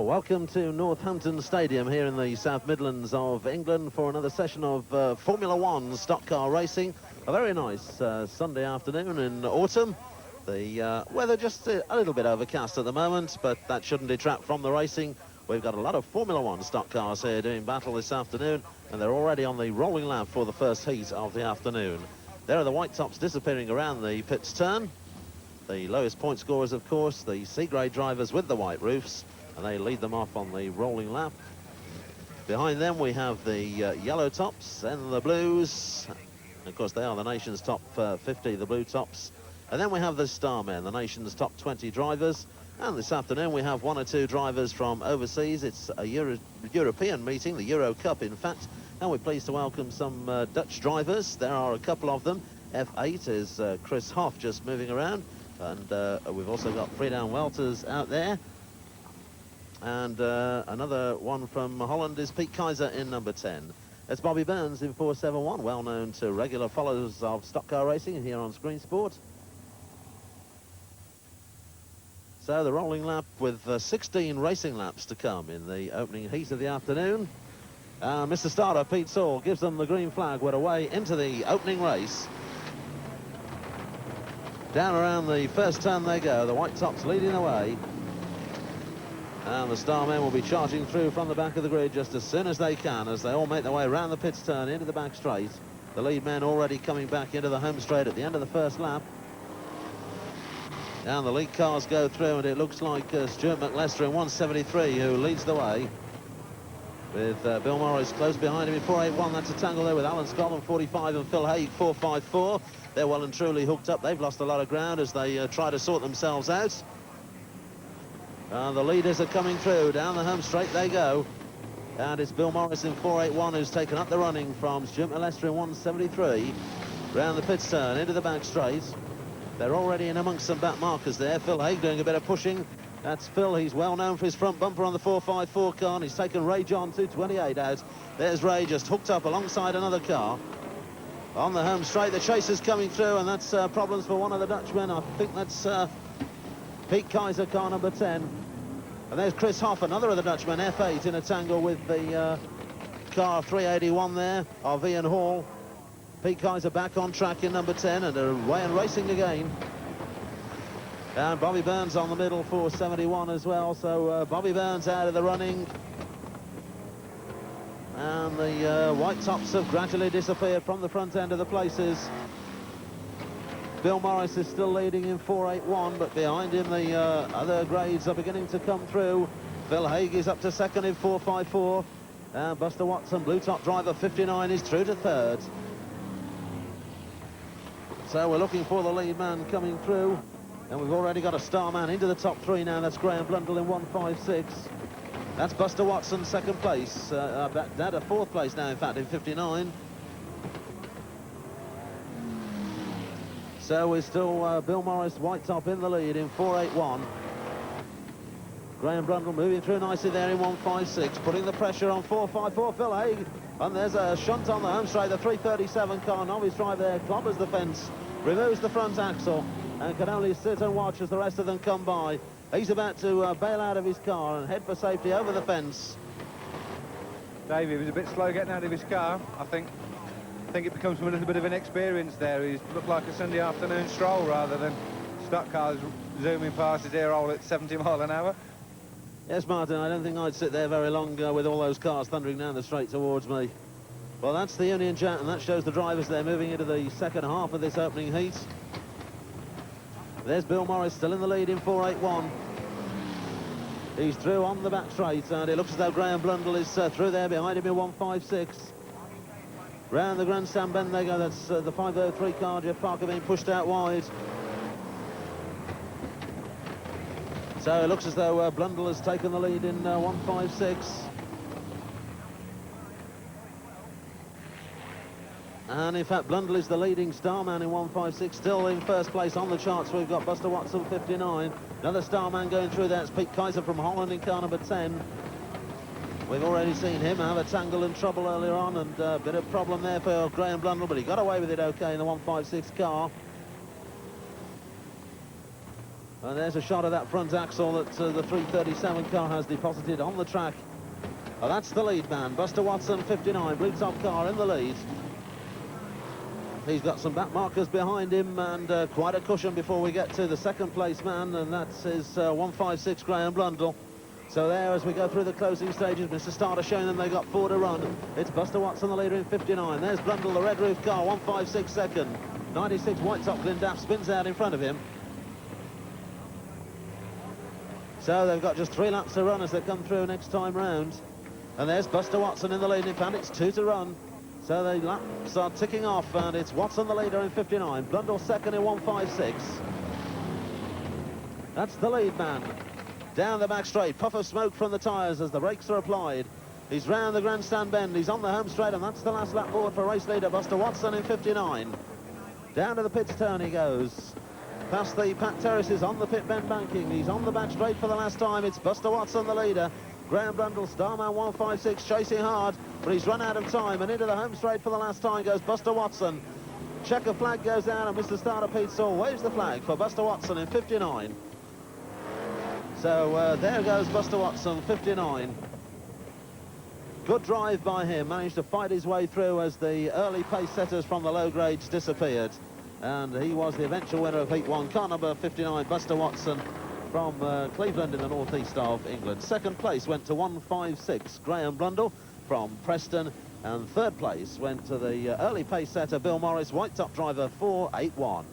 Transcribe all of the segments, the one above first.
Well, welcome to Northampton Stadium here in the South Midlands of England for another session of Formula One stock car racing. A very nice Sunday afternoon in autumn. The weather just a little bit overcast at the moment, but that shouldn't detract from the racing. We've got a lot of Formula One stock cars here doing battle this afternoon, and they're already on the rolling lap for the first heat of the afternoon. There are the white tops disappearing around the pits turn. The lowest point scorers, of course, the C-grade drivers with the white roofs, and they lead them off on the rolling lap. Behind them we have the yellow tops and the blues. Of course, they are the nation's top 50, the blue tops. And then we have the Starmen, the nation's top 20 drivers. And this afternoon we have one or two drivers from overseas. It's a European meeting, the Euro Cup, in fact. And we're pleased to welcome some Dutch drivers. There are a couple of them. F8 is Chris Hoff just moving around. And we've also got Friedan Welters out there. And another one from Holland is Pete Kaiser in number 10. It's Bobby Burns in 471, well known to regular followers of stock car racing here on Screen Sport. So the rolling lap with 16 racing laps to come in the opening heat of the afternoon. Mr. Starter, Pete Saul, gives them the green flag. We're away into the opening race. Down around the first turn they go, the white tops leading the way. And the Starmen will be charging through from the back of the grid just as soon as they can, as they all make their way around the pits turn into the back straight. The lead men already coming back into the home straight at the end of the first lap. And the lead cars go through, and it looks like Stuart McLester in 173 who leads the way, with Bill Morris close behind him in 481. That's a tangle there with Alan Scott on 45 and Phil Haig 454. They're well and truly hooked up. They've lost a lot of ground as they try to sort themselves out. The leaders are coming through. Down the home straight they go. And it's Bill Morris in 481 who's taken up the running from Stuart McLester in 173. Round the pits turn into the back straight. They're already in amongst some back markers there. Phil Haig doing a bit of pushing. That's Phil. He's well known for his front bumper on the 454 car, and he's taken Ray John 228 out. There's Ray just hooked up alongside another car. On the home straight, the chaser's coming through, and that's problems for one of the Dutchmen. I think that's Pete Kaiser, car number 10. And there's Chris Hoff, another of the Dutchmen, F8, in a tangle with the car 381 there of Ian Hall. Pete Kaiser back on track in number 10 and away and racing again. And Bobby Burns on the middle, 471 as well. So Bobby Burns out of the running. And the white tops have gradually disappeared from the front end of the places. Bill Morris is still leading in 481, but behind him the other grades are beginning to come through. Phil Haig is up to second in 454. And Buster Watson, blue top driver 59, is through to third. So we're looking for the lead man coming through. And we've already got a star man into the top three now. That's Graham Blundell in 156. That's Buster Watson, second place. Down to fourth place now, in fact, in 59. So we're still Bill Morris, white top in the lead in 481. Graham Blundell moving through nicely there in 156, putting the pressure on 454, Phil Haig. And there's a shunt on the home straight, the 337 car, novice driver there, clobbers the fence, removes the front axle, and can only sit and watch as the rest of them come by. He's about to bail out of his car and head for safety over the fence. Dave, he was a bit slow getting out of his car. I think it becomes from a little bit of inexperience there. He looked like a Sunday afternoon stroll rather than stock cars zooming past his ear hole at 70 mile an hour. Yes, Martin, I don't think I'd sit there very long with all those cars thundering down the straight towards me. Well, that's the Union Jack, and that shows the drivers there moving into the second half of this opening heat. There's Bill Morris still in the lead in 481. He's through on the back straight, and it looks as though Graham Blundell is through there behind him in 156. Round the grandstand bend they go. That's the 503 car, Jeff Parker, being pushed out wide. So it looks as though Blundell has taken the lead in 156. And in fact, Blundell is the leading starman in 156, still in first place on the charts. We've got Buster Watson, 59. Another starman going through there. It's Pete Kaiser from Holland in car number 10. We've already seen him have a tangle and trouble earlier on, and a bit of problem there for Graham Blundell, but he got away with it okay in the 156 car. And there's a shot of that front axle that the 337 car has deposited on the track. That's the lead man, Buster Watson, 59, blue top car in the lead. He's got some back markers behind him and quite a cushion before we get to the second place man, and that's his 156 Graham Blundell. So there, as we go through the closing stages, Mr. Starter showing them they've got 4 to run. It's Buster Watson, the leader, in 59. There's Blundell, the red roof car, 156 second. 96 white top Glendaff spins out in front of him. So they've got just 3 laps to run as they come through next time round. And there's Buster Watson in the lead. In fact, it's 2 to run. So the laps are ticking off, and it's Watson, the leader, in 59. Blundell second in 156. That's the lead man. Down the back straight, puff of smoke from the tyres as the brakes are applied. He's round the grandstand bend, he's on the home straight, and that's the last lap board for race leader Buster Watson in 59. Down to the pits turn he goes. Past the Pat Terraces on the pit bend banking. He's on the back straight for the last time. It's Buster Watson, the leader. Graham Blundell, Starman 156, chasing hard, but he's run out of time, and into the home straight for the last time goes Buster Watson. Checker flag goes down, and Mr. Starter Pete Saul waves the flag for Buster Watson in 59. So there goes Buster Watson, 59. Good drive by him, managed to fight his way through as the early pace setters from the low grades disappeared. And he was the eventual winner of Heat 1, car number 59, Buster Watson, from Cleveland in the northeast of England. Second place went to 156, Graham Blundell from Preston. And third place went to the early pace setter, Bill Morris, white top driver, 481.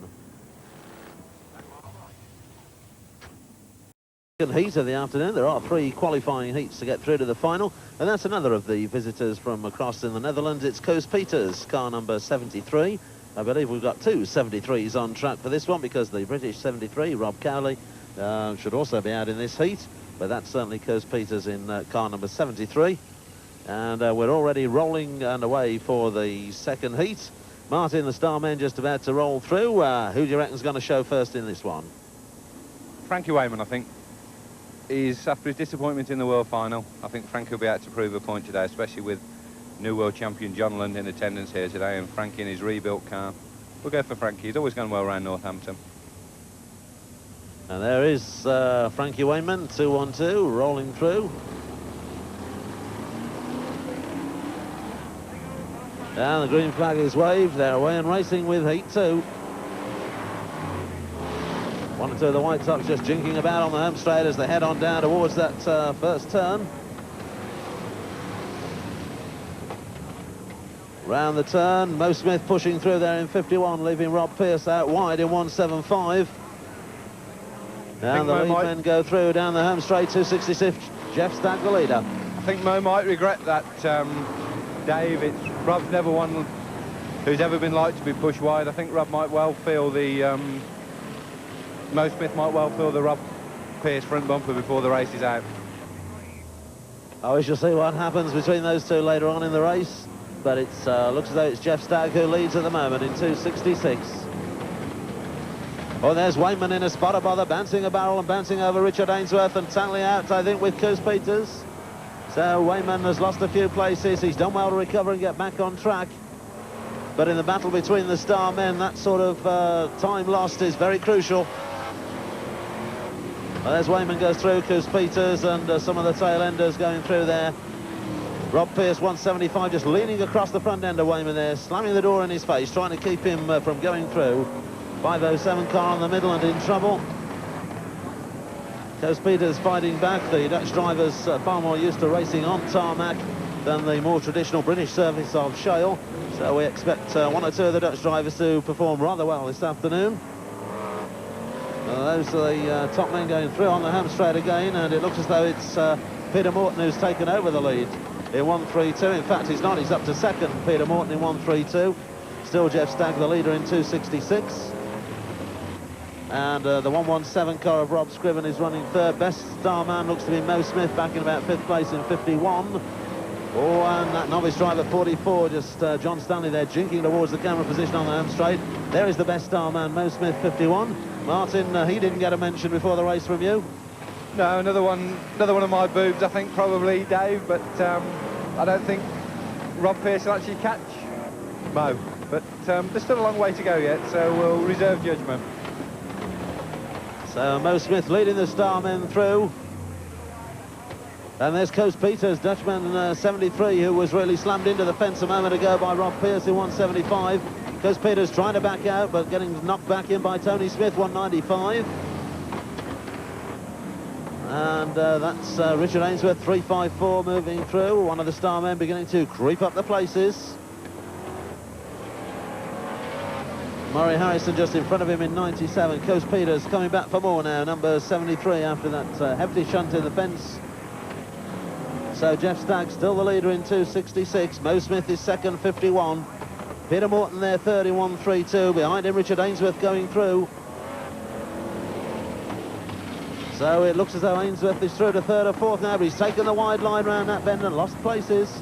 Heat of the afternoon. There are 3 qualifying heats to get through to the final, and that's another of the visitors from across in the Netherlands. It's Koos Peters, car number 73. I believe we've got 2 73s on track for this one, because the British 73, Rob Cowley, should also be out in this heat, but that's certainly Koos Peters in car number 73. And we're already rolling and away for the second heat. Martin, the Starman, just about to roll through. Who do you reckon's going to show first in this one? Frankie Wayman, I think. He's, after his disappointment in the World Final, I think Frankie will be able to prove a point today, especially with new world champion John Lund in attendance here today, and Frankie in his rebuilt car. We'll go for Frankie. He's always gone well around Northampton. And there is Frankie Wayman, 2-1-2, rolling through. And the green flag is waved. They're away and racing with Heat 2. 1 or 2 of the white tops just jinking about on the home straight as they head on down towards that first turn. Round the turn, Mo Smith pushing through there in 51, leaving Rob Pearce out wide in 175. Down the lead men go through down the home straight, 266, Jeff Stagg the leader. I think Mo might regret that, Dave. Rob's never one who's ever been like to be pushed wide. I think Rob might well feel the... Mo Smith might well feel the Rob Pearce front bumper before the race is out. We shall see what happens between those 2 later on in the race, but it looks as though it's Jeff Stagg who leads at the moment in 266. Oh, there's Wayman in a spotter bother, bouncing a barrel and bouncing over Richard Ainsworth and totally out, I think, with Koos Peters. So Wayman has lost a few places. He's done well to recover and get back on track. But in the battle between the star men, that sort of time lost is very crucial. Well, there's Wayman goes through, Koos Peters and some of the tail enders going through there. Rob Pearce, 175, just leaning across the front end of Wayman there, slamming the door in his face, trying to keep him from going through. 507 car on the middle and in trouble. Koos Peters fighting back. The Dutch drivers far more used to racing on tarmac than the more traditional British surface of shale. So we expect 1 or 2 of the Dutch drivers to perform rather well this afternoon. Those are the top men going through on the home straight again, and it looks as though it's Peter Morton who's taken over the lead in 132. In fact, he's not. He's up to second, Peter Morton, in 132. Still Jeff Stagg, the leader, in 266. And the 117 car of Rob Scriven is running third. Best star man looks to be Mo Smith, back in about 5th place in 51. Oh, and that novice driver, 44, just John Stanley there, jinking towards the camera position on the home straight. There is the best star man, Mo Smith, 51. Martin, he didn't get a mention before the race from you. No, another one of my boobs, I think, probably, Dave, but I don't think Rob Pearce will actually catch Mo. But there's still a long way to go yet, so we'll reserve judgment. So Mo Smith leading the Starmen through. And there's Coast Peters, Dutchman 73, who was really slammed into the fence a moment ago by Rob Pearce in 175. Coast Peters trying to back out, but getting knocked back in by Tony Smith, 195. And that's Richard Ainsworth, 354, moving through. One of the Starmen beginning to creep up the places. Murray Harrison just in front of him in 97. Coast Peters coming back for more now, number 73, after that hefty shunt in the fence. So Jeff Stagg still the leader in 266. Mo Smith is second, 51. Peter Morton there, 31.32. Behind him, Richard Ainsworth going through. So it looks as though Ainsworth is through to third or fourth now, but he's taken the wide line round that bend and lost places.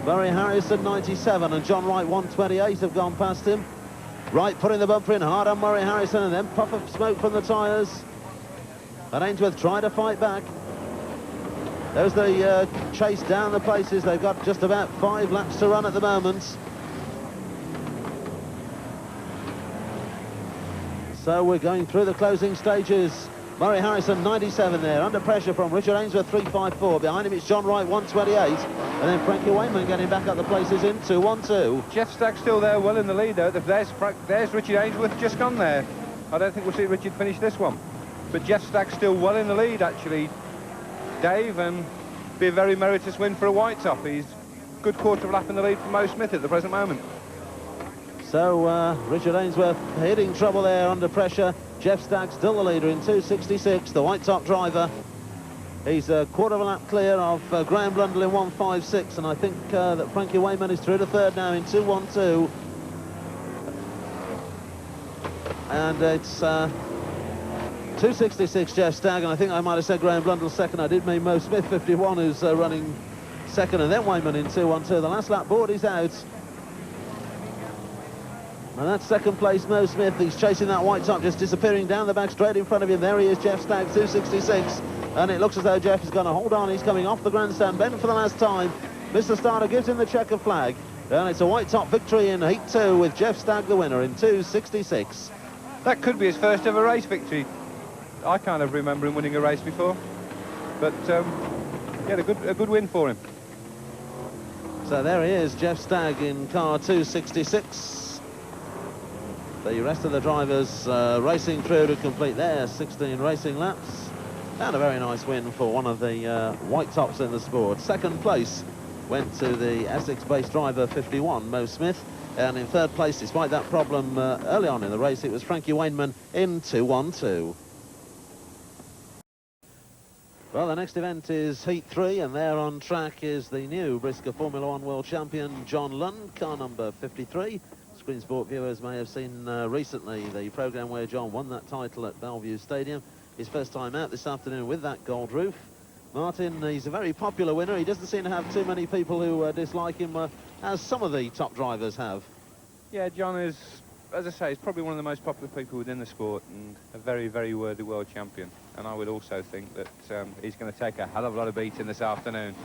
Murray Harrison, 97, and John Wright, 128, have gone past him. Wright putting the bumper in hard on Murray Harrison, and then puff of smoke from the tyres. And Ainsworth trying to fight back. There's the chase down the places. They've got just about 5 laps to run at the moment. So we're going through the closing stages. Murray Harrison, 97 there, under pressure from Richard Ainsworth, 354. Behind him it's John Wright, 128. And then Frankie Wayman getting back up the places in 212. Jeff Stagg still there, well in the lead, though. There's Richard Ainsworth just gone there. I don't think we'll see Richard finish this one. But Jeff Stagg still well in the lead, actually, Dave, and be a very meritorious win for a white top. He's a good quarter of a lap in the lead for Mo Smith at the present moment. So Richard Ainsworth hitting trouble there under pressure. Jeff Stagg still the leader in 266, the white top driver. He's a quarter of a lap clear of Graham Blundell in 156, and I think that Frankie Wayman is through to third now in 212. And it's 266 Jeff Stagg, and I think I might have said Graham Blundell second. I did mean Mo Smith, 51, who's running second, and then Wayman in 212. The last lap board is out. And that's second place, Mo Smith. He's chasing that white top, just disappearing down the back straight in front of him. There he is, Jeff Stagg, 266. And it looks as though Jeff is going to hold on. He's coming off the grandstand bend for the last time. Mr. Starter gives him the checker flag. And it's a white top victory in Heat 2 with Jeff Stagg the winner in 266. That could be his first ever race victory. I can't ever remember him winning a race before. But, yeah, a good win for him. So there he is, Jeff Stagg in car 266. The rest of the drivers racing through to complete their 16 racing laps. And a very nice win for one of the white tops in the sport. Second place went to the Essex-based driver 51, Mo Smith. And in third place, despite that problem early on in the race, it was Frankie Wayman in 212. Well, the next event is Heat 3, and there on track is the new BriSCA Formula 1 World Champion, John Lund, car number 53. Screen Sport viewers may have seen recently the programme where John won that title at Bellevue Stadium. His first time out this afternoon with that gold roof. Martin, he's a very popular winner. He doesn't seem to have too many people who dislike him, as some of the top drivers have. Yeah, John is, as I say, he's probably one of the most popular people within the sport and a very, very worthy world champion. And I would also think that he's going to take a hell of a lot of beating this afternoon.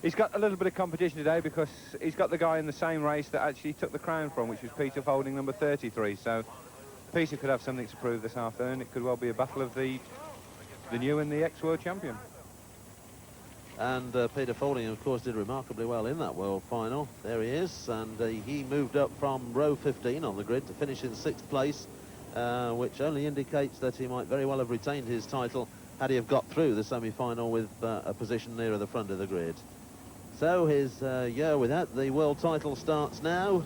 He's got a little bit of competition today because he's got the guy in the same race that actually took the crown from, which was Peter Folding, number 33. So Peter could have something to prove this afternoon. It could well be a battle of the new and the ex-world champion. And Peter Folding, of course, did remarkably well in that world final. There he is, and he moved up from row 15 on the grid to finish in 6th place, which only indicates that he might very well have retained his title had he have got through the semi-final with a position nearer the front of the grid. So his year without the world title starts now.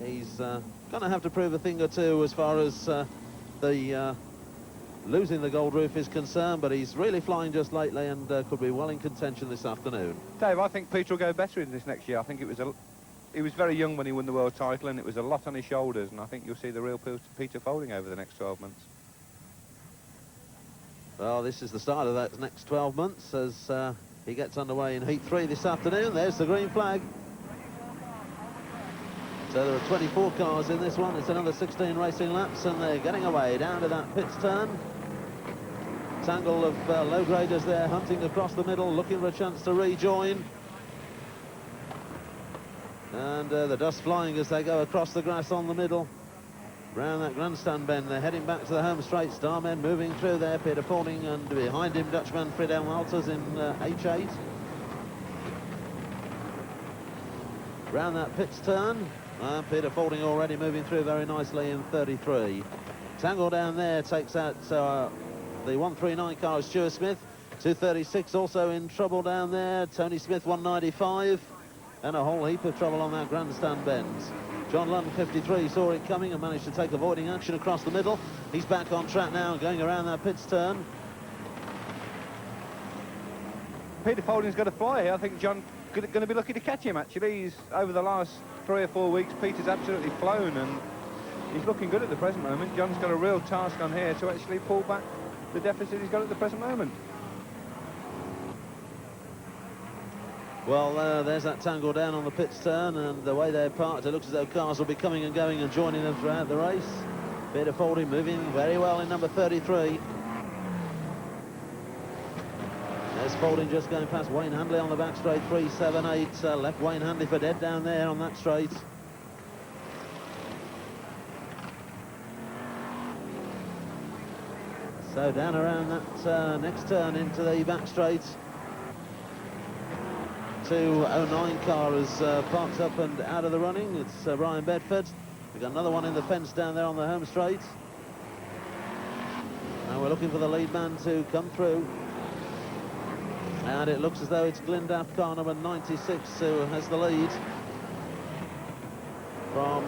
He's going to have to prove a thing or two as far as the losing the gold roof is concerned, but he's really flying just lately and could be well in contention this afternoon. Dave, I think Peter will go better in this next year. I think he was very young when he won the world title, and it was a lot on his shoulders, and I think you'll see the real Peter Folding over the next 12 months. Well, this is the start of that next 12 months as he gets underway in Heat 3 this afternoon. There's the green flag. So there are 24 cars in this one. It's another 16 racing laps, and they're getting away down to that pits turn. Tangle of low graders there, hunting across the middle, looking for a chance to rejoin. And the dust flying as they go across the grass on the middle. Round that grandstand bend, they're heading back to the home straight. Starmen moving through there, Peter Fording, and behind him Dutchman Friedel Walters in H8. Round that pits turn, Peter Fording already moving through very nicely in 33. Tangle down there takes out the 139 car of Stuart Smith. 236 also in trouble down there. Tony Smith 195, and a whole heap of trouble on that grandstand bend. John Lund 53 saw it coming and managed to take avoiding action across the middle. He's back on track now, going around that pits turn. Peter Fording's got to fly here. I think John going to be lucky to catch him, actually. He's, over the last 3 or 4 weeks, Peter's absolutely flown, and he's looking good at the present moment. John's got a real task on here to actually pull back the deficit he's got at the present moment. Well, there's that tangle down on the pits turn, and the way they're parked, it looks as though cars will be coming and going and joining them throughout the race. Peter Fording moving very well in number 33. There's Fording just going past Wayne Handley on the back straight, 378. Left Wayne Handley for dead down there on that straight. So down around that next turn into the back straight. 209 car is parked up and out of the running. It's Brian Bedford. We've got another one in the fence down there on the home straight. Now we're looking for the lead man to come through. And it looks as though it's Glendaff car number 96 who has the lead. From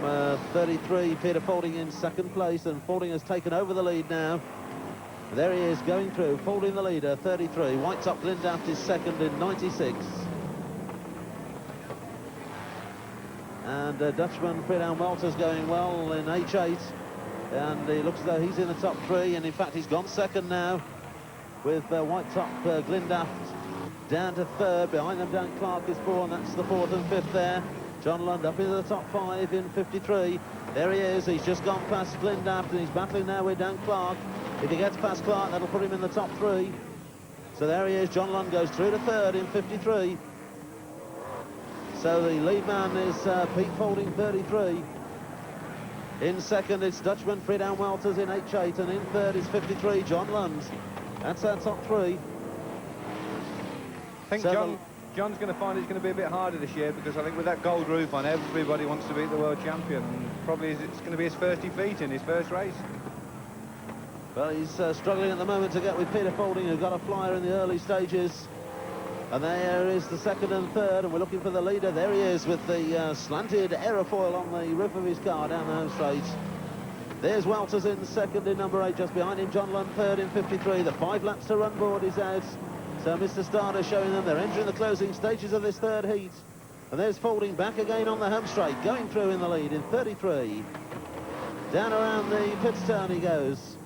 33, Peter Fording in second place, and Fording has taken over the lead now. There he is going through, Fording the leader, 33. White Top Glendaff is second in 96. And Dutchman Friedel Walters going well in H8, and it looks as though he's in the top 3, and in fact he's gone second now, with White Top Glendaff down to 3rd. Behind them Dan Clark is 4, and that's the 4th and 5th there. John Lund up into the top 5 in 53. There he is, he's just gone past Glendaff, and he's battling now with Dan Clark. If he gets past Clark, that'll put him in the top 3. So there he is, John Lund goes through to 3rd in 53. So the lead man is Pete Fording, 33. In second, it's Dutchman Friedel Walters in H8, and in third is 53, John Lund. That's our top 3. I think John's going to find it's going to be a bit harder this year, because I think with that gold roof on, everybody wants to beat the world champion, and probably it's going to be his first defeat in his first race. Well, he's struggling at the moment to get with Peter Fording, who got a flyer in the early stages. And there is the second and third, and we're looking for the leader. There he is with the slanted aerofoil on the roof of his car down the home straight. There's Walters in second in number 8, just behind him John Lund third in 53. The 5 laps to run board is out. So Mr. Starter showing them they're entering the closing stages of this third heat. And there's Fording back again on the home straight, going through in the lead in 33. Down around the pits turn he goes.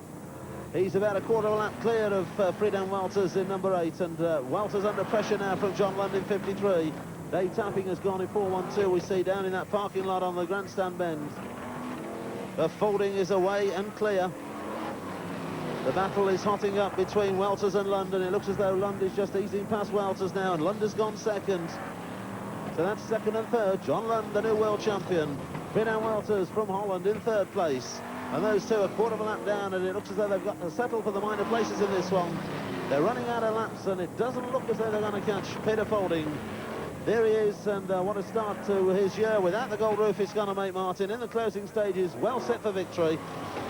He's about a quarter of a lap clear of Friedel Walters in number 8, and Walters under pressure now from John Lund in 53. Dave Tapping has gone in 4-1-2, we see down in that parking lot on the grandstand bend. Fording is away and clear. The battle is hotting up between Walters and Lund, and it looks as though Lund is just easing past Walters now, and Lund has gone second. So that's second and third. John Lund, the new world champion. Friedel Walters from Holland in third place. And those two a quarter of a lap down, and it looks as though they've got to settle for the minor places in this one. They're running out of laps, and it doesn't look as though they're going to catch Peter Fording. There he is, and what a start to his year. Without the gold roof, it's going to make Martin in the closing stages, well set for victory.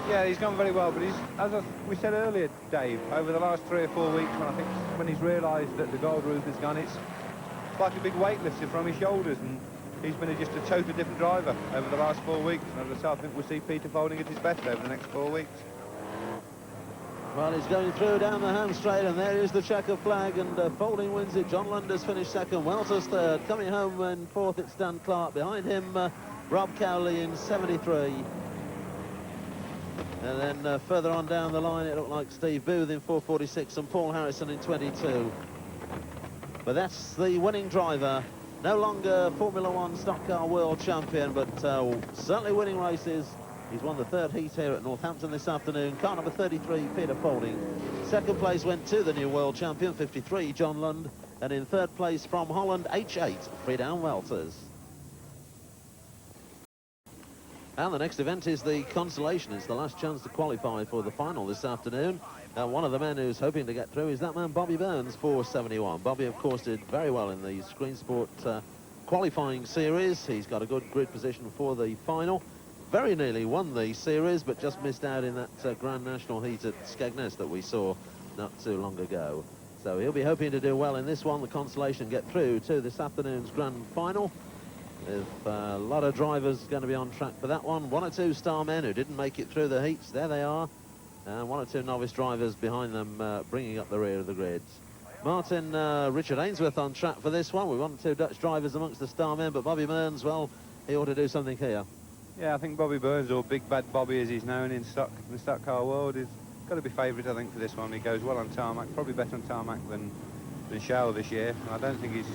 Yeah, he's gone very well, but he's, as we said earlier, Dave, over the last 3 or 4 weeks, when he's realised that the gold roof has gone, it's like a big weight lifted from his shoulders, and he's been just a totally different driver over the last 4 weeks. And as I said, I think we'll see Peter Fording at his best over the next 4 weeks. Well, he's going through down the home straight, and there is the checker flag, and Fording wins it. John Lund has finished second, Walters third. Coming home in fourth, it's Dan Clark. Behind him, Rob Cowley in 73. And then further on down the line, it looked like Steve Booth in 446 and Paul Harrison in 22. But that's the winning driver. No longer Formula One stock car world champion, but certainly winning races. He's won the third heat here at Northampton this afternoon. Car number 33, Peter Fording. Second place went to the new world champion, 53, John Lund. And in third place from Holland, H8, Friedel Walters. And the next event is the Consolation. It's the last chance to qualify for the final this afternoon. And one of the men who's hoping to get through is that man, Bobby Burns, 471. Bobby, of course, did very well in the Screen Sport qualifying series. He's got a good grid position for the final. Very nearly won the series, but just missed out in that Grand National heat at Skegness that we saw not too long ago. So he'll be hoping to do well in this one, the Consolation, get through to this afternoon's Grand Final. With a lot of drivers going to be on track for that one. One or two star men who didn't make it through the heats, there they are. And one or two novice drivers behind them bringing up the rear of the grids. Martin, Richard Ainsworth on track for this one. We want two Dutch drivers amongst the star men, but Bobby Burns, well, he ought to do something here. Yeah, I think Bobby Burns, or Big Bad Bobby as he's known in the stock car world, is got to be favourite, I think, for this one. He goes well on tarmac, probably better on tarmac than Shell this year. I don't think he's...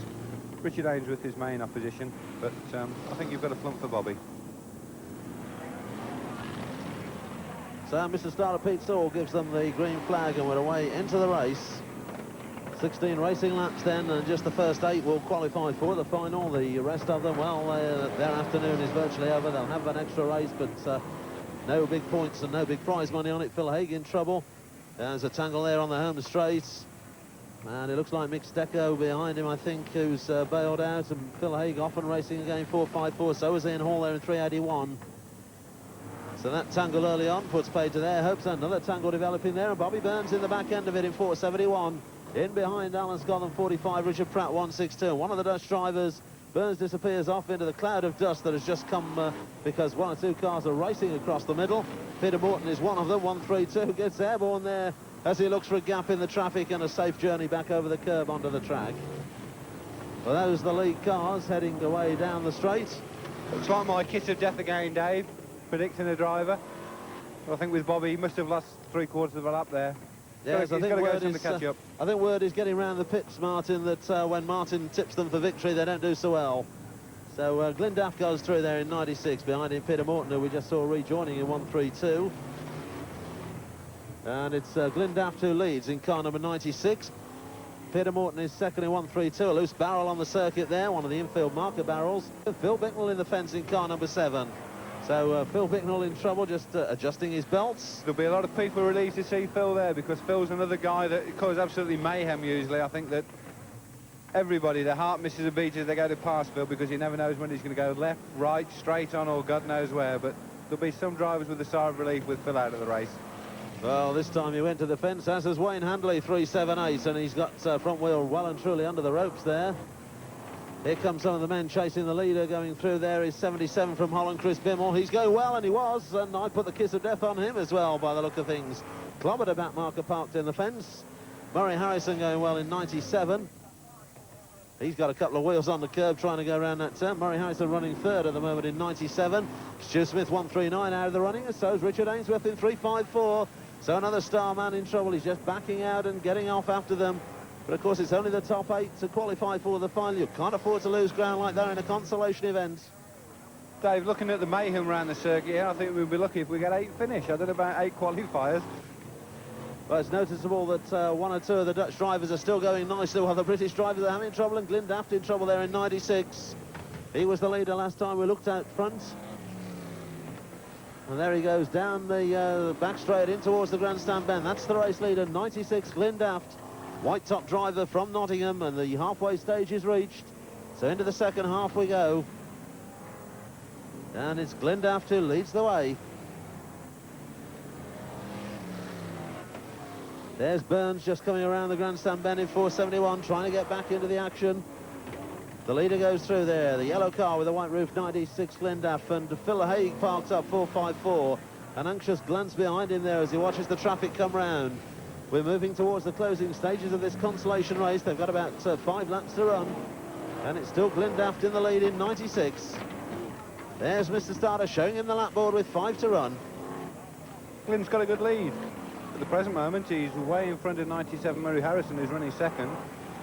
Richard Ainsworth is main opposition, but I think you've got a flump for Bobby. So Mr. Starter Pete Saul gives them the green flag and we're away into the race. 16 racing laps then, and just the first 8 will qualify for the final. The rest of them, well, their afternoon is virtually over. They'll have an extra race, but no big points and no big prize money on it. Phil Haig in trouble. There's a tangle there on the home straight. And it looks like Mick Stecco behind him, I think, who's bailed out. And Phil Haig off and racing again, 4.54. So is Ian Hall there in 3.81. So that tangle early on puts paid to their hopes. Another tangle developing there, and Bobby Burns in the back end of it in 4.71. In behind Alan Scott on 45, Richard Pratt 1.62. One of the Dutch drivers, Burns, disappears off into the cloud of dust that has just come because one or two cars are racing across the middle. Peter Morton is one of them, 1.32, gets airborne there as he looks for a gap in the traffic and a safe journey back over the curb onto the track. Well, those are the lead cars heading away down the straight. Looks like my kiss of death again, Dave, predicting a driver. Well, I think with Bobby, he must have lost 3/4 of a lap there. Yes, I think word is getting around the pits, Martin, that when Martin tips them for victory, they don't do so well. So Glyn Daft goes through there in 96, behind him Peter Morton, who we just saw rejoining in 1.32. And it's Glyn Daft who leads in car number 96. Peter Morton is second in 1.32, a loose barrel on the circuit there, one of the infield marker barrels. Phil Bicknell in the fence in car number 7. So Phil Bicknell in trouble, just adjusting his belts. There'll be a lot of people relieved to see Phil there, because Phil's another guy that causes absolutely mayhem usually. I think that everybody, their heart misses a beat as they go to pass Phil, because he never knows when he's going to go left, right, straight on, or God knows where. But there'll be some drivers with a sigh of relief with Phil out of the race. Well, this time he went to the fence, as has Wayne Handley, 3.78, and he's got front wheel well and truly under the ropes there. Here come some of the men chasing the leader. Going through there is 77 from Holland, Chris Bimmel. He's going well, and he was, and I put the kiss of death on him as well by the look of things. Kilometre back marker parked in the fence. Murray Harrison going well in 97. He's got a couple of wheels on the curb trying to go around that turn. Murray Harrison running third at the moment in 97. Stu Smith 1.39 out of the running, and so is Richard Ainsworth in 3.54. So another star man in trouble. He's just backing out and getting off after them. But of course it's only the top 8 to qualify for the final. You can't afford to lose ground like that in a consolation event. Dave, looking at the mayhem around the circuit here, I think we'll be lucky if we get 8 finish. I don't know about 8 qualifiers. Well, it's noticeable that one or two of the Dutch drivers are still going nicely, while the British drivers are having trouble, and Glyn Daft in trouble there in 96. He was the leader last time we looked out front. And there he goes down the back straight in towards the grandstand bend. That's the race leader, 96, Glyn Daft. White top driver from Nottingham, and the halfway stage is reached. So into the second half we go. And it's Glyn Daft who leads the way. There's Burns just coming around the grandstand bend in 4.71, trying to get back into the action. The leader goes through there, the yellow car with the white roof, 96, Glyn Daft, and Phil Haig parked up 4.54. An anxious glance behind him there as he watches the traffic come round. We're moving towards the closing stages of this consolation race. They've got about 5 laps to run, and it's still Glyn Daft in the lead in 96. There's Mr. Starter showing him the lap board with 5 to run. Glyn's got a good lead. At the present moment, he's way in front of 97 Murray Harrison, who's running second.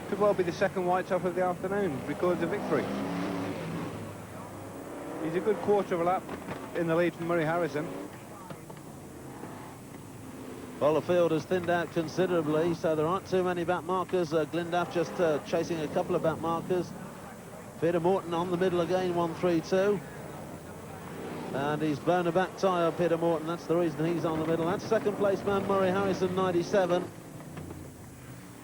Could well be the second white top of the afternoon. Records a victory. He's a good quarter of a lap in the lead from Murray Harrison. Well, the field has thinned out considerably, so there aren't too many back markers. Glyn Daft just chasing a couple of back markers. Peter Morton on the middle again, 1.32. And he's blown a back tyre, Peter Morton. That's the reason he's on the middle. That's second place man Murray Harrison, 97.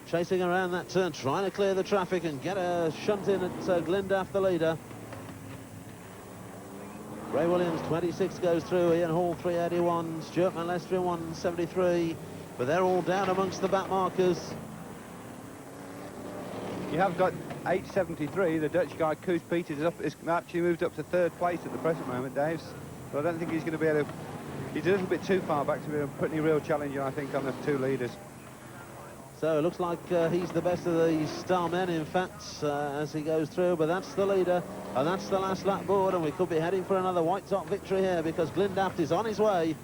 Chasing around that turn, trying to clear the traffic and get a shunt in at Glendaff, the leader. Ray Williams, 26, goes through. Ian Hall, 381. Stuart Malestri, 173. But they're all down amongst the back markers. You have got 873. The Dutch guy, Koos Peters, is actually moved up to third place at the present moment, Dave. But I don't think he's going to be able to... He's a little bit too far back to be able to put any real challenge, I think, on the two leaders. So it looks like he's the best of the star men, in fact, as he goes through. But that's the leader, and that's the last lap board, and we could be heading for another white top victory here because Glendaft is on his way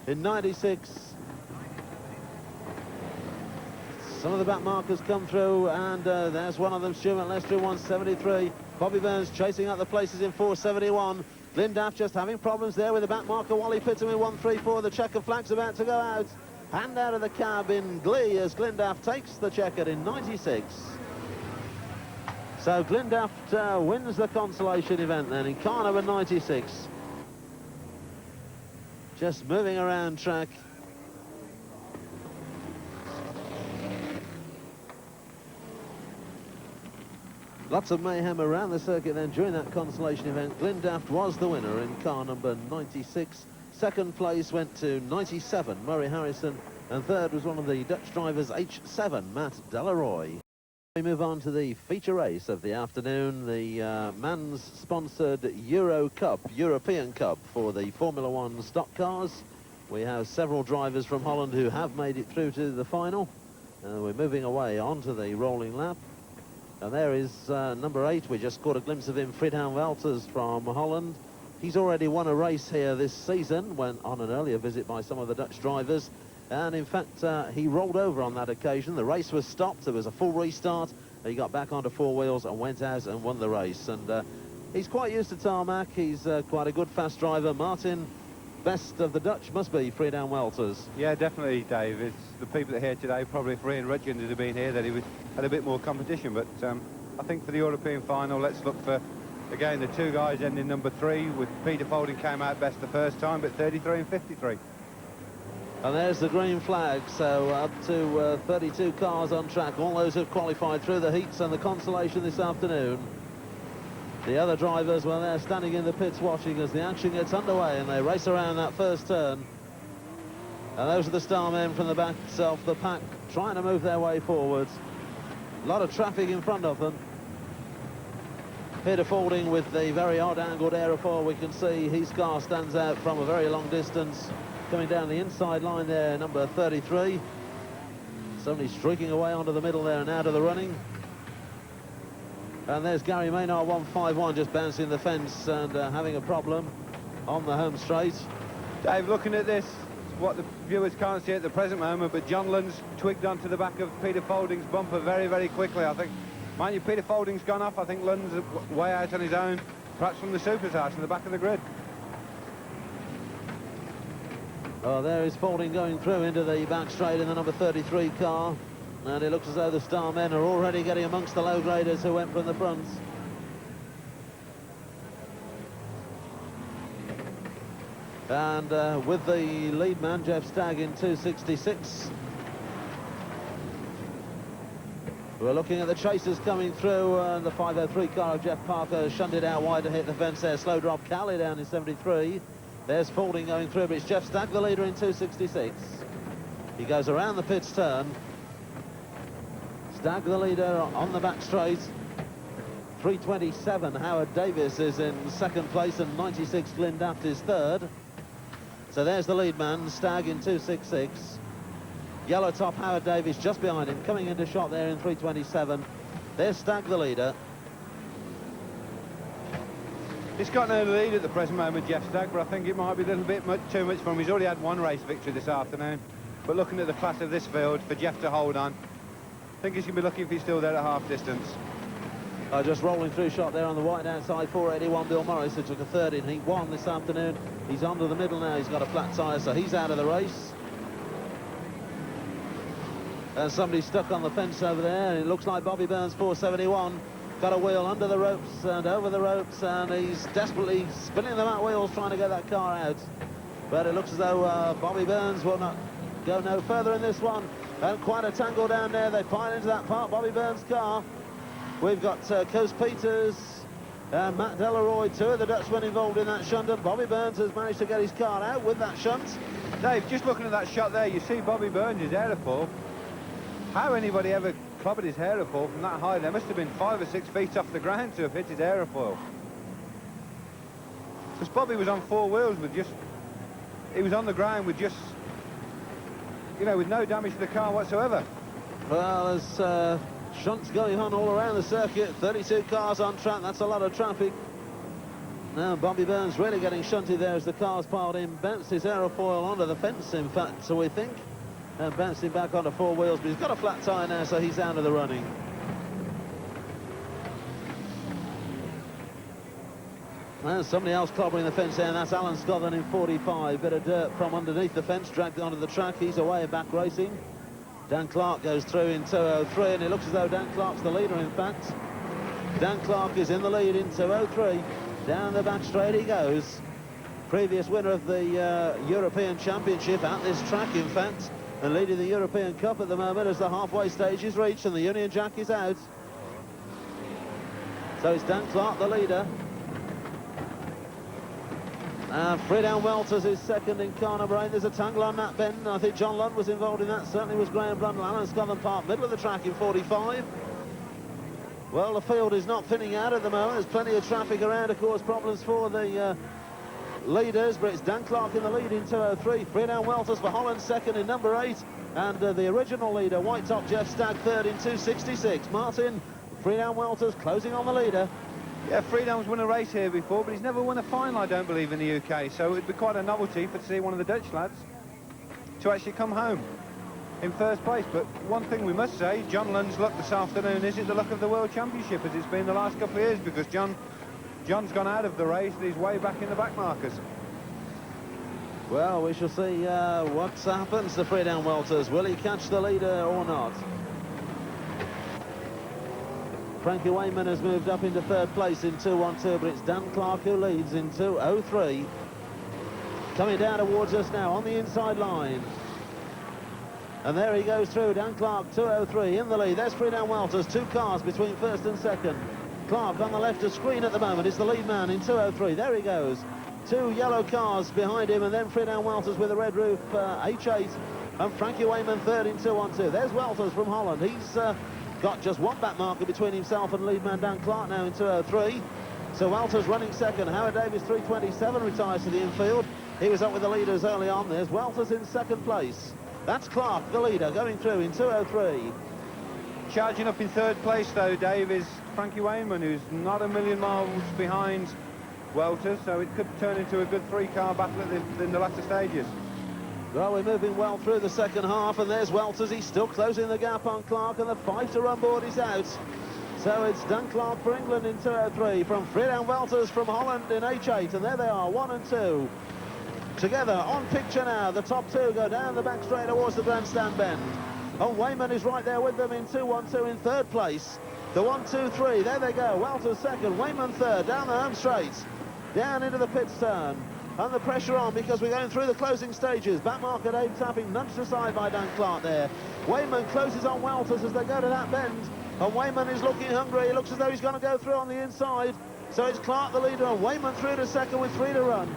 in 96. Some of the back markers come through, and there's one of them, Stuart Lester, 173. Bobby Burns chasing up the places in 471. Glendaft just having problems there with the back marker. Wally Pitton in 134. The checker flag's about to go out. Hand out of the cab in glee as Glendaft takes the checkered in 96. So Glendaft wins the consolation event then in car number 96. Just moving around track. Lots of mayhem around the circuit then during that consolation event. Glendaft was the winner in car number 96. Second place went to 97, Murray Harrison, and third was one of the Dutch drivers, H7, Matt Delaroy. We move on to the feature race of the afternoon, the man's sponsored Euro Cup, European Cup for the Formula One stock cars. We have several drivers from Holland who have made it through to the final. We're moving away onto the rolling lap. And there is number 8. We just caught a glimpse of him, Friedhelm Walters from Holland. He's already won a race here this season, went on an earlier visit by some of the Dutch drivers. And in fact, he rolled over on that occasion. The race was stopped. There was a full restart. He got back onto four wheels and went out and won the race. And he's quite used to tarmac. He's quite a good fast driver. Martin, best of the Dutch must be Friedhelm Walters. Yeah, definitely, Dave. It's the people that are here today, probably if Ian Rudgeon had been here, that he would had a bit more competition. But I think for the European final, let's look for, again, the two guys ending number 3, with Peter Folding came out best the first time, but 33 and 53. And there's the green flag, so up to 32 cars on track, all those who've qualified through the heats and the consolation this afternoon. The other drivers, well, they're standing in the pits watching as the action gets underway and they race around that first turn. And those are the star men from the back of the pack trying to move their way forwards. A lot of traffic in front of them. Peter Folding with the very odd angled aerofoil, we can see his car stands out from a very long distance. Coming down the inside line there, number 33. Suddenly streaking away onto the middle there and out of the running. And there's Gary Maynard, 151, just bouncing the fence and having a problem on the home straight. Dave, looking at this, what the viewers can't see at the present moment, but John Lund's twigged onto the back of Peter Folding's bumper very, very quickly. I think, mind you, Peter Folding's gone off. I think Lund's way out on his own, perhaps from the Supers house in the back of the grid. Oh, there is Folding going through into the back straight in the number 33 car. And it looks as though the star men are already getting amongst the low graders who went from the front. And with the lead man, Jeff Stagg, in 266. We're looking at the chasers coming through. The 503 car of Jeff Parker shunted out wide to hit the fence there. Slow drop Cowley down in 73. There's Folding going through, but it's Jeff Stagg, the leader, in 266. He goes around the pits turn. Stagg, the leader, on the back straight. 327, Howard Davis is in second place, and 96, Glendaft is third. So there's the lead man, Stagg in 266. Yellow top, Howard Davis just behind him, coming into shot there in 327. There's Stagg, the leader. He's got no lead at the present moment, Jeff Stagg, but I think it might be a little bit too much for him. He's already had one race victory this afternoon. But looking at the class of this field, for Jeff to hold on, I think he's going to be lucky if he's still there at half distance. Just rolling through shot there on the white outside, 481, Bill Morris, who took a third in Heat 1 this afternoon. He's onto the middle now, he's got a flat tyre, so he's out of the race. And somebody stuck on the fence over there, and it looks like Bobby Burns, 471. got a wheel under the ropes and over the ropes, and he's desperately spinning the back wheels trying to get that car out. But it looks as though Bobby Burns will not go no further in this one. And quite a tangle down there. They pile into that part, Bobby Burns' car. We've got Koos Peters and Matt Delaroy, two of the Dutchmen involved in that shunt, and Bobby Burns has managed to get his car out with that shunt. Dave, just looking at that shot there, you see Bobby Burns' aerofoil. How anybody ever clobbered his aerofoil from that high? There must have been 5 or 6 feet off the ground to have hit his aerofoil. Because Bobby was on 4 wheels with just... He was on the ground with just... You know, with no damage to the car whatsoever. Well, there's shunts going on all around the circuit. 32 cars on track, that's a lot of traffic. Now Bobby Burns really getting shunted there as the cars piled in. Bounced his aerofoil onto the fence, in fact, so we think. And bounced him back onto 4 wheels, but he's got a flat tyre now, so he's out of the running. And somebody else clobbering the fence there, and that's Alan Scotland in 45. Bit of dirt from underneath the fence, dragged onto the track. He's away back racing. Dan Clark goes through in 203, and it looks as though Dan Clark's the leader, in fact. Dan Clark is in the lead in 203. Down the back straight he goes. Previous winner of the European Championship at this track, in fact, and leading the European Cup at the moment as the halfway stage is reached and the Union Jack is out. So it's Dan Clark, the leader. Friedhelm Welters is second in car number 8. There's a tangle on that bend. I think John Lund was involved in that. Certainly was Graham Blundell. Alan Scotland Park, middle of the track in 45. Well, the field is not thinning out at the moment. There's plenty of traffic around to cause problems for the leaders, but it's Dan Clark in the lead in 203. Friedhelm Welters for Holland second in number 8. And the original leader, White Top Jeff Stagg, third in 266. Martin, Friedhelm Welters closing on the leader. Yeah, Friedhelm's won a race here before, but he's never won a final, I don't believe, in the UK. So it'd be quite a novelty to see one of the Dutch lads to actually come home in first place. But one thing we must say, John Lund's luck this afternoon isn't the luck of the World Championship as it's been the last couple of years, because John's gone out of the race and he's way back in the back markers. Well, we shall see what happens to Friedhelm Welters. Will he catch the leader or not? Frankie Wayman has moved up into third place in 212, but it's Dan Clark who leads in 203. Coming down towards us now on the inside line. And there he goes through, Dan Clark, 203 in the lead. There's Friedhelm Welters, 2 cars between first and second. Clark on the left of screen at the moment is the lead man in 203. There he goes. 2 yellow cars behind him, and then Friedhelm Welters with a red roof, H8. And Frankie Wayman third in 212. There's Welters from Holland. He's got just 1 back marker between himself and lead man Dan Clark now in 203. So Welters running second. Howard Davis 327 retires to the infield. He was up with the leaders early on. There's Welters in second place. That's Clark, the leader, going through in 203. Charging up in third place, though, Dave, is Frankie Wayman, who's not a million miles behind Welters, so it could turn into a good 3-car battle in the latter stages. Well, we're moving well through the second half, and there's Welters. He's still closing the gap on Clark, and the fight to run board is out. So it's Dan Clark for England in 203, from Friedhelm Welters from Holland in H8, and there they are, 1 and 2. Together, on picture now, the top 2 go down the back straight towards the grandstand bend. And Wayman is right there with them in 212 in third place. The 1-2-3, there they go. Welters second, Wayman third, down the home straight, down into the pits turn. And the pressure on because we're going through the closing stages. Back marker Dave Tapping nudged aside by Dan Clark there. Wayman closes on Welters as they go to that bend. And Wayman is looking hungry. He looks as though he's going to go through on the inside. So it's Clark the leader and Wayman through to second with 3 to run.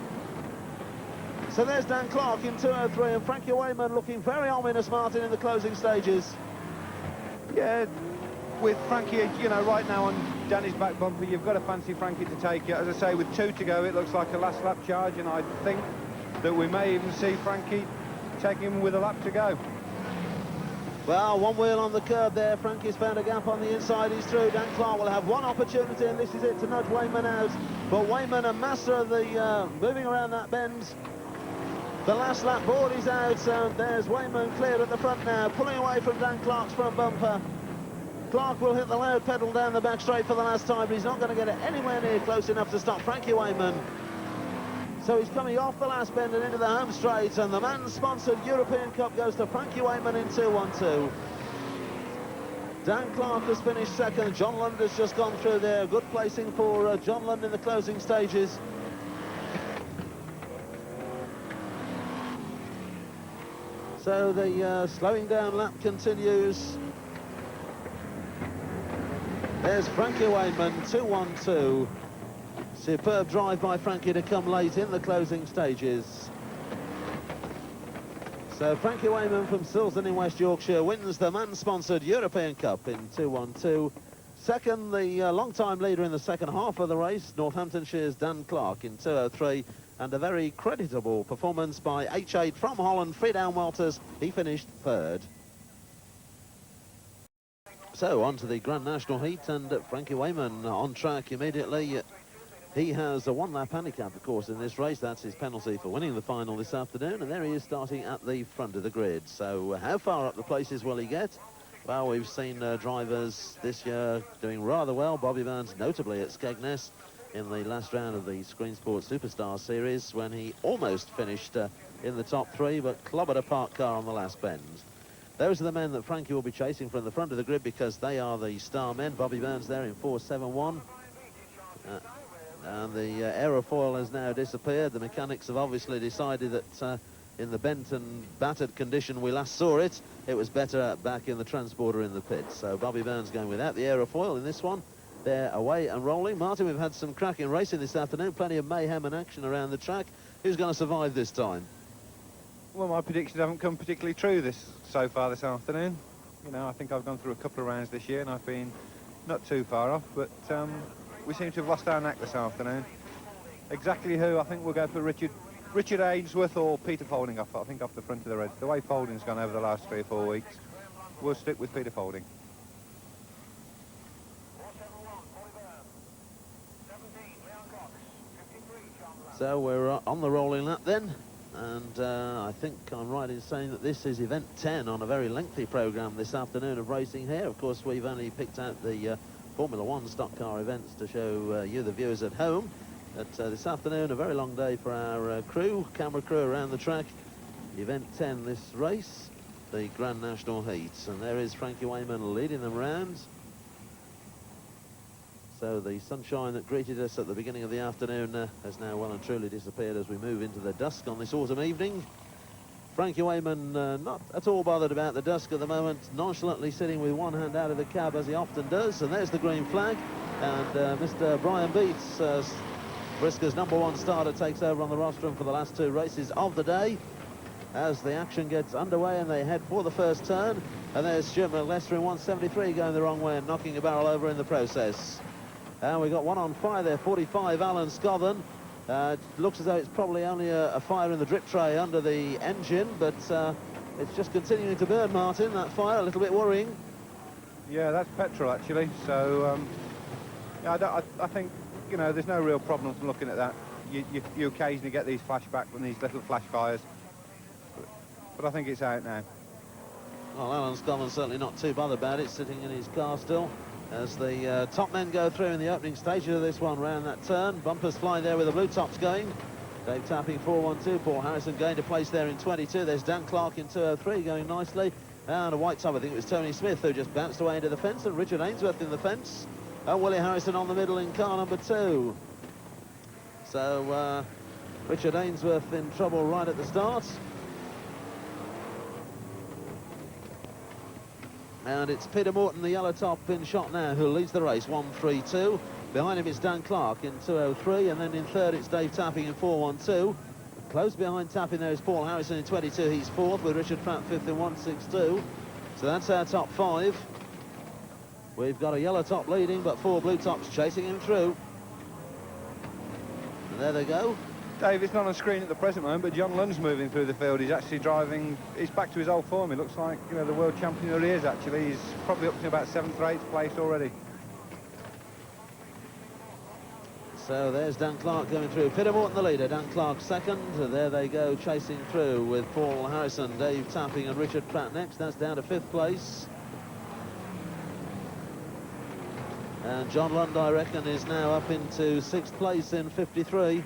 So there's Dan Clark in 203 and Frankie Wayman looking very ominous, Martin, in the closing stages. Yeah, with Frankie, you know, right now on Danny's back bumper, you've got to fancy Frankie to take it. As I say, with 2 to go, it looks like a last lap charge, and I think that we may even see Frankie take him with a lap to go. Well, 1 wheel on the curb there. Frankie's found a gap on the inside. He's through. Dan Clark will have 1 opportunity, and this is it to nudge Wayman out. But Wayman, a master of the moving around that bend. The last lap board is out, so there's Wayman cleared at the front now, pulling away from Dan Clark's front bumper. Clark will hit the loud pedal down the back straight for the last time, but he's not going to get it anywhere near close enough to stop Frankie Wayman. So he's coming off the last bend and into the home straight, and the man-sponsored European Cup goes to Frankie Wayman in 212. Dan Clark has finished second. John Lund has just gone through there. Good placing for John Lund in the closing stages. So the slowing down lap continues. There's Frankie Wayman, 2-1-2. Superb drive by Frankie to come late in the closing stages. So Frankie Wayman from Silsden in West Yorkshire wins the man-sponsored European Cup in 2-1-2. Second, the long-time leader in the second half of the race, Northamptonshire's Dan Clark in 2:03, and a very creditable performance by H8 from Holland, Friedan Welters. He finished third. So on to the Grand National Heat, and Frankie Wayman on track immediately. He has a one-lap handicap, of course, in this race. That's his penalty for winning the final this afternoon, and there he is starting at the front of the grid. So how far up the places will he get? Well, we've seen drivers this year doing rather well. Bobby Burns, notably at Skegness, in the last round of the Screen Sports Superstar Series, when he almost finished in the top three, but clobbered a parked car on the last bend. Those are the men that Frankie will be chasing from the front of the grid, because they are the star men. Bobby Burns there in 4.71. And the aerofoil has now disappeared. The mechanics have obviously decided that in the bent and battered condition we last saw it, it was better back in the transporter in the pits. So Bobby Burns going without the aerofoil in this one. They're away and rolling. Martin, we've had some cracking racing this afternoon, plenty of mayhem and action around the track. Who's going to survive this time? Well, my predictions haven't come particularly true so far this afternoon. You know, I think I've gone through a couple of rounds this year and I've been not too far off, but we seem to have lost our knack this afternoon. Exactly who? I think we'll go for Richard Ainsworth or Peter Folding off the front of the Reds. The way Folding's gone over the last 3 or 4 weeks, we'll stick with Peter Folding. So we're on the rolling lap then, and I think I'm right in saying that this is event 10 on a very lengthy programme this afternoon of racing here. Of course, we've only picked out the Formula 1 stock car events to show you, the viewers at home. But this afternoon, a very long day for our camera crew around the track. Event 10 this race, the Grand National Heats. And there is Frankie Wayman leading them round. So the sunshine that greeted us at the beginning of the afternoon has now well and truly disappeared as we move into the dusk on this autumn evening. Frankie Wayman not at all bothered about the dusk at the moment, nonchalantly sitting with one hand out of the cab as he often does. And there's the green flag, and Mr. Brian Beats, BriSCA's #1 starter, takes over on the rostrum for the last 2 races of the day as the action gets underway and they head for the first turn. And there's Stuart McLester in 173 going the wrong way and knocking a barrel over in the process. And we got one on fire there, 45, Alan Scothen. It looks as though it's probably only a fire in the drip tray under the engine, but it's just continuing to burn, Martin, that fire. A little bit worrying. Yeah, that's petrol, actually. So, yeah, I think, you know, there's no real problem from looking at that. You occasionally get these flashbacks from these little flash fires. But I think it's out now. Well, Alan Scotland's certainly not too bothered about it, sitting in his car still. As the top men go through in the opening stages of this one round that turn. Bumpers fly there with the blue tops going. Dave Tapping 4.12, Paul Harrison going to place there in 22. There's Dan Clark in 2.03 going nicely. And a white top, I think it was Tony Smith who just bounced away into the fence, and Richard Ainsworth in the fence. And Willie Harrison on the middle in car number 2. So Richard Ainsworth in trouble right at the start. And it's Peter Morton, the yellow top, in shot now, who leads the race, 1.32. Behind him it's Dan Clark in 2.03, and then in third it's Dave Tapping in 4.12. Close behind Tapping there is Paul Harrison in 22. He's fourth, with Richard Pratt fifth in 1.62. So that's our top 5. We've got a yellow top leading, but 4 blue tops chasing him through. And there they go. Dave, it's not on screen at the present moment, but John Lund's moving through the field. He's actually driving, he's back to his old form. He looks like, you know, the world champion that he is, actually. He's probably up to about 7th or 8th place already. So there's Dan Clark going through. Peter Morton the leader, Dan Clark second. There they go, chasing through with Paul Harrison, Dave Tapping and Richard Pratt next. That's down to 5th place. And John Lund, I reckon, is now up into 6th place in 53.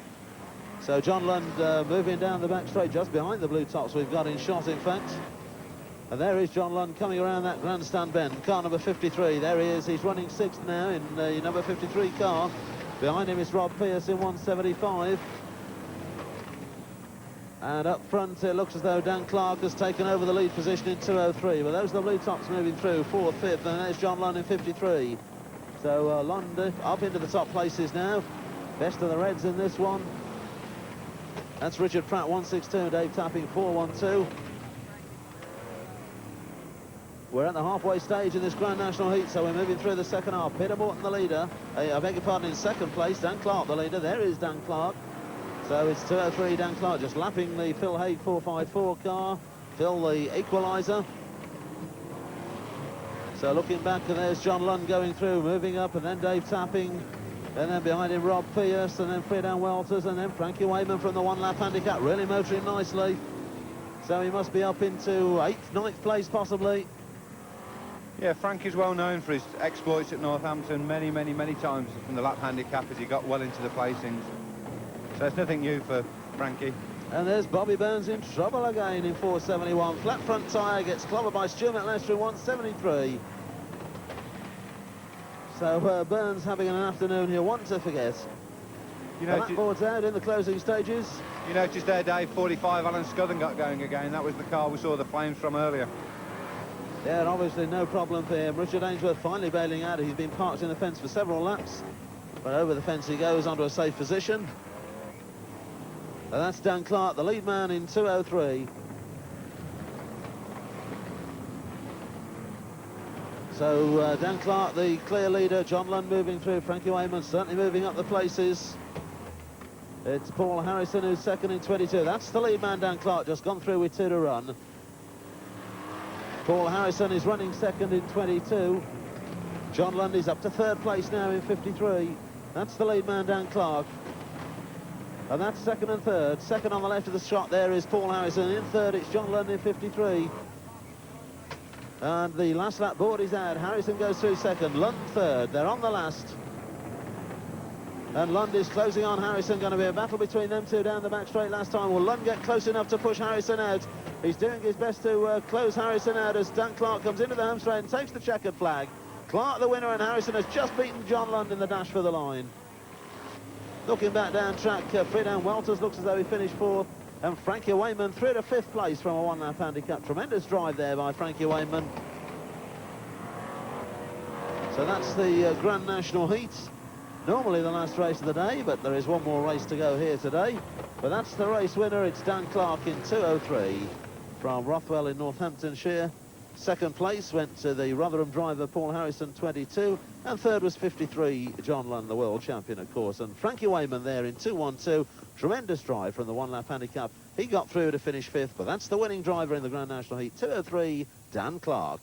So John Lund moving down the back straight, just behind the blue tops we've got in shot, in fact. And there is John Lund coming around that grandstand bend. Car number 53, there he is. He's running 6th now in the number 53 car. Behind him is Rob Pearce in 175. And up front, it looks as though Dan Clark has taken over the lead position in 203. But those are the blue tops moving through, 4th, 5th, and there's John Lund in 53. So Lund up into the top places now. Best of the Reds in this one. That's Richard Pratt, 162, Dave Tapping, 412. We're at the halfway stage in this Grand National Heat, so we're moving through the second half. Peter Morton, the leader. I beg your pardon, in second place. Dan Clark, the leader. There is Dan Clark. So it's 203, Dan Clark, just lapping the Phil Haig 454 car. Phil, the equaliser. So looking back, and there's John Lund going through, moving up, and then Dave Tapping. And then behind him, Rob Pearce, and then Friedan Welters, and then Frankie Wayman from the one-lap handicap, really motoring nicely. So he must be up into 8th, 9th place, possibly. Yeah, Frankie's well known for his exploits at Northampton many times from the lap handicap as he got well into the placings. So it's nothing new for Frankie. And there's Bobby Burns in trouble again in 471. Flat front tyre, gets clobbered by Stuart Lester in 173. So Burns having an afternoon he'll want to forget. You know, the lap board's out in the closing stages. You noticed there, Dave, 45 Alan Scudden got going again. That was the car we saw the flames from earlier. Yeah, and obviously no problem for him. Richard Ainsworth finally bailing out. He's been parked in the fence for several laps. But over the fence he goes onto a safe position. And that's Dan Clark, the lead man in 203. So Dan Clark, the clear leader. John Lund moving through. Frankie Wayman certainly moving up the places. It's Paul Harrison who's second in 22. That's the lead man, Dan Clark, just gone through with 2 to run. Paul Harrison is running second in 22. John Lund is up to 3rd place now in 53. That's the lead man, Dan Clark. And that's second and 3rd. Second on the left of the shot there is Paul Harrison. In 3rd, it's John Lund in 53. And the last lap board is out. Harrison goes through 2nd. Lund 3rd. They're on the last. And Lund is closing on Harrison. Going to be a battle between them two down the back straight last time. Will Lund get close enough to push Harrison out? He's doing his best to close Harrison out as Dan Clark comes into the home straight and takes the checkered flag. Clark the winner, and Harrison has just beaten John Lund in the dash for the line. Looking back down track, Friedan Welters looks as though he finished 4th, and Frankie Wayman through to 5th place from a one-lap handicap. Tremendous drive there by Frankie Wayman. So that's the Grand National Heat. Normally the last race of the day, but there is one more race to go here today. But that's the race winner. It's Dan Clark in 203 from Rothwell in Northamptonshire. 2nd place went to the Rotherham driver Paul Harrison, 22, and 3rd was 53, John Lund, the world champion, of course. And Frankie Wayman there in 212. Tremendous drive from the one-lap handicap. He got through to finish 5th, but that's the winning driver in the Grand National Heat, 203, Dan Clark.